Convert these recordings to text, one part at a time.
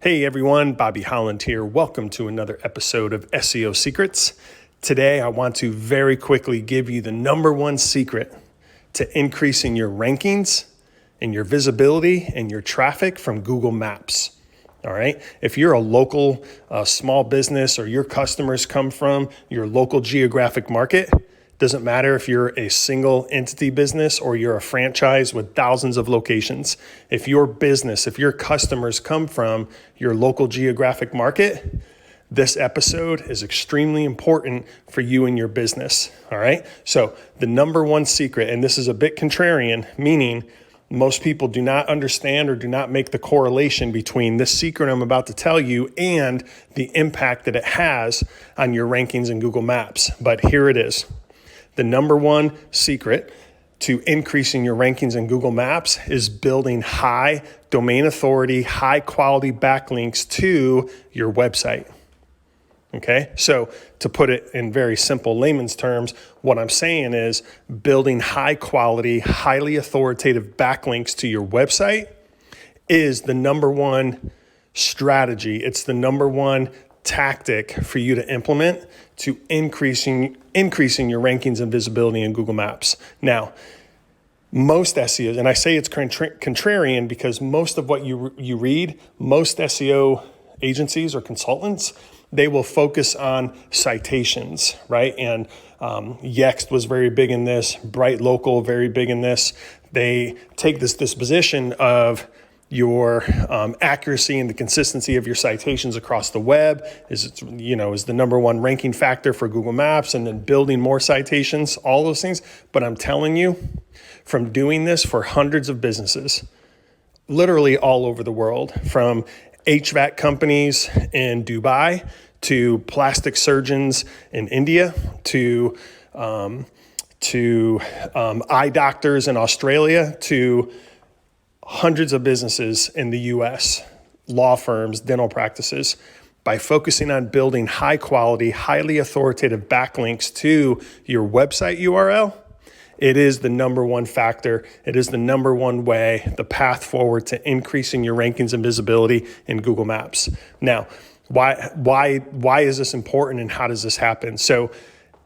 Hey everyone, Bobby Holland here. Welcome to another episode of SEO Secrets. Today I want to very quickly give you the number one secret to increasing your rankings and your visibility and your traffic from Google Maps. All right. If you're a local small business or your customers come from your local geographic market, doesn't matter if you're a single entity business or you're a franchise with thousands of locations. If your business, if your customers come from your local geographic market, this episode is extremely important for you and your business. All right. So the number one secret, and this is a bit contrarian, meaning most people do not understand or do not make the correlation between this secret I'm about to tell you and the impact that it has on your rankings in Google Maps. But here it is. The number one secret to increasing your rankings in Google Maps is building high domain authority, high quality backlinks to your website. Okay, so to put it in very simple layman's terms, what I'm saying is building high quality, highly authoritative backlinks to your website is the number one strategy. It's the number one tactic for you to implement to increasing your rankings and visibility in Google Maps. Now, most SEOs, and I say it's contrarian because most of what you read, most SEO agencies or consultants, they will focus on citations, right? And Yext was very big in this, Bright Local, very big in this. They take this position of your accuracy and the consistency of your citations across the web is the number one ranking factor for Google Maps, and then building more citations, all those things. But I'm telling you, from doing this for hundreds of businesses, literally all over the world, from HVAC companies in Dubai to plastic surgeons in India to eye doctors in Australia to hundreds of businesses in the US, law firms, dental practices, by focusing on building high quality, highly authoritative backlinks to your website URL, it is the number one factor. It is the number one way, the path forward to increasing your rankings and visibility in Google Maps. Now, why is this important and how does this happen? So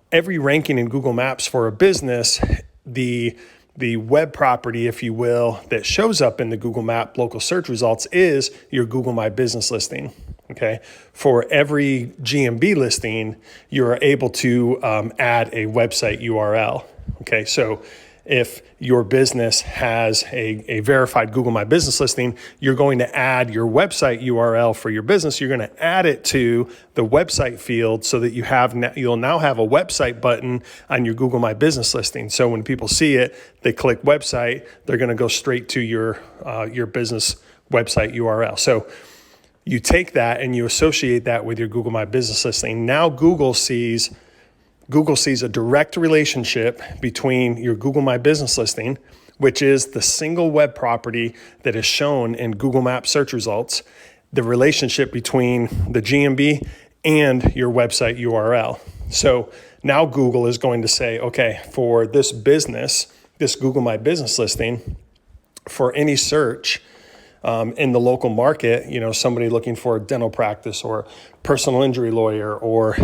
every ranking in Google Maps for a business, the web property, if you will, that shows up in the Google Map local search results is your Google My Business listing. Okay. For every GMB listing, you're able to add a website URL. Okay. So if your business has a verified Google My Business listing, you're going to add your website URL for your business. You're going to add it to the website field so that you'll now have a website button on your Google My Business listing. So when people see it, they click website, they're going to go straight to your business website URL. So you take that and you associate that with your Google My Business listing. Now Google sees a direct relationship between your Google My Business listing, which is the single web property that is shown in Google Maps search results, the relationship between the GMB and your website URL. So now Google is going to say, okay, for this business, this Google My Business listing, for any search in the local market, somebody looking for a dental practice or personal injury lawyer or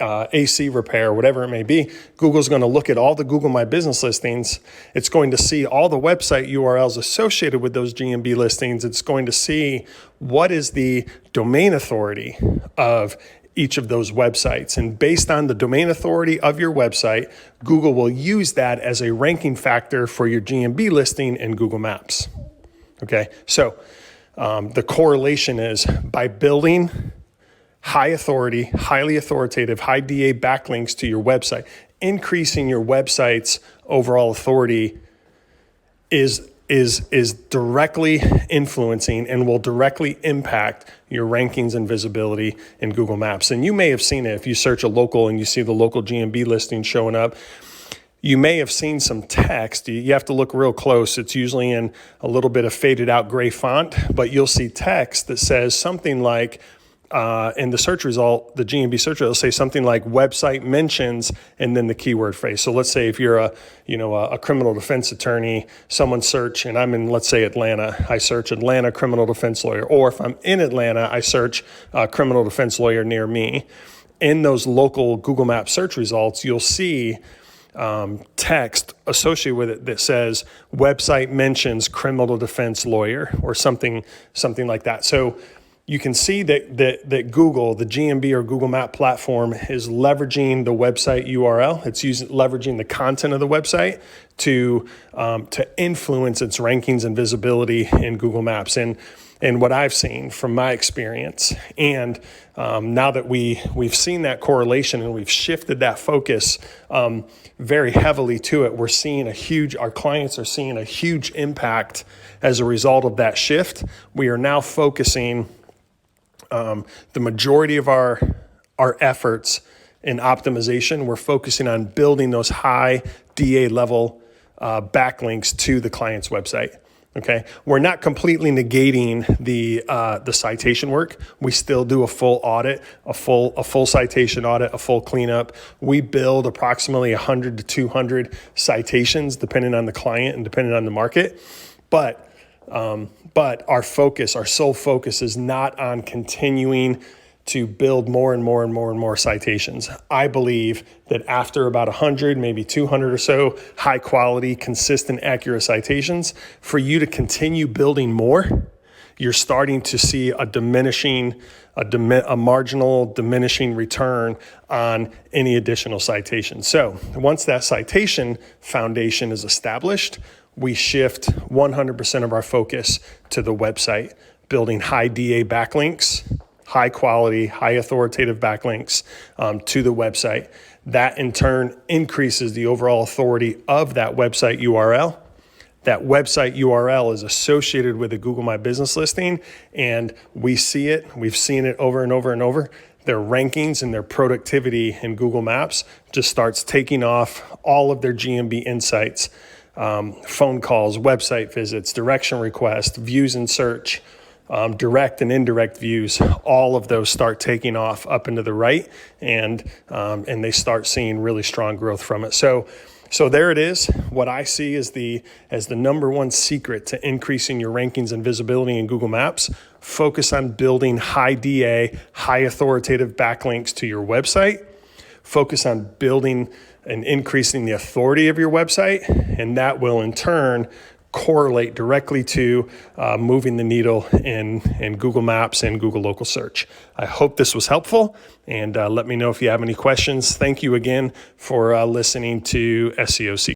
AC repair, whatever it may be, Google's going to look at all the Google My Business listings. It's going to see all the website URLs associated with those GMB listings. It's going to see what is the domain authority of each of those websites. And based on the domain authority of your website, Google will use that as a ranking factor for your GMB listing in Google Maps. Okay, so the correlation is by building high authority, highly authoritative, high DA backlinks to your website, increasing your website's overall authority is directly influencing and will directly impact your rankings and visibility in Google Maps. And you may have seen it if you search a local and you see the local GMB listing showing up. You may have seen some text. You have to look real close. It's usually in a little bit of faded out gray font, but you'll see text that says something like, in the search result, the GMB search result will say something like website mentions and then the keyword phrase. So let's say if you're a criminal defense attorney, someone search, and I'm in, let's say, Atlanta, I search Atlanta criminal defense lawyer. Or if I'm in Atlanta, I search criminal defense lawyer near me. In those local Google Maps search results, you'll see text associated with it that says website mentions criminal defense lawyer or something like that. So you can see that Google, the GMB or Google Map platform, is leveraging the website URL. It's leveraging the content of the website to influence its rankings and visibility in Google Maps. And what I've seen from my experience, and now that we've seen that correlation and we've shifted that focus very heavily to it, we're seeing our clients are seeing a huge impact as a result of that shift. We are now focusing the majority of our efforts in optimization. We're focusing on building those high DA level backlinks to the client's website. Okay, we're not completely negating the citation work. We still do a full audit, a full citation audit, a full cleanup. We build approximately 100 to 200 citations, depending on the client and depending on the market. But our sole focus is not on continuing to build more and more and more and more citations. I believe that after about 100, maybe 200 or so high quality, consistent, accurate citations, for you to continue building more, you're starting to see a marginal diminishing return on any additional citations. So once that citation foundation is established, we shift 100% of our focus to the website, building high DA backlinks, high quality, high authoritative backlinks to the website. That in turn increases the overall authority of that website URL. That website URL is associated with a Google My Business listing, and we've seen it over and over and over. Their rankings and their productivity in Google Maps just starts taking off. All of their GMB insights, phone calls, website visits, direction requests, views in search, direct and indirect views, all of those start taking off up into the right, and they start seeing really strong growth from it. So there it is. What I see as the number one secret to increasing your rankings and visibility in Google Maps: focus on building high DA, high authoritative backlinks to your website. Focus on building and increasing the authority of your website, and that will in turn correlate directly to moving the needle in Google Maps and Google Local Search. I hope this was helpful, and let me know if you have any questions. Thank you again for listening to SEO Secrets.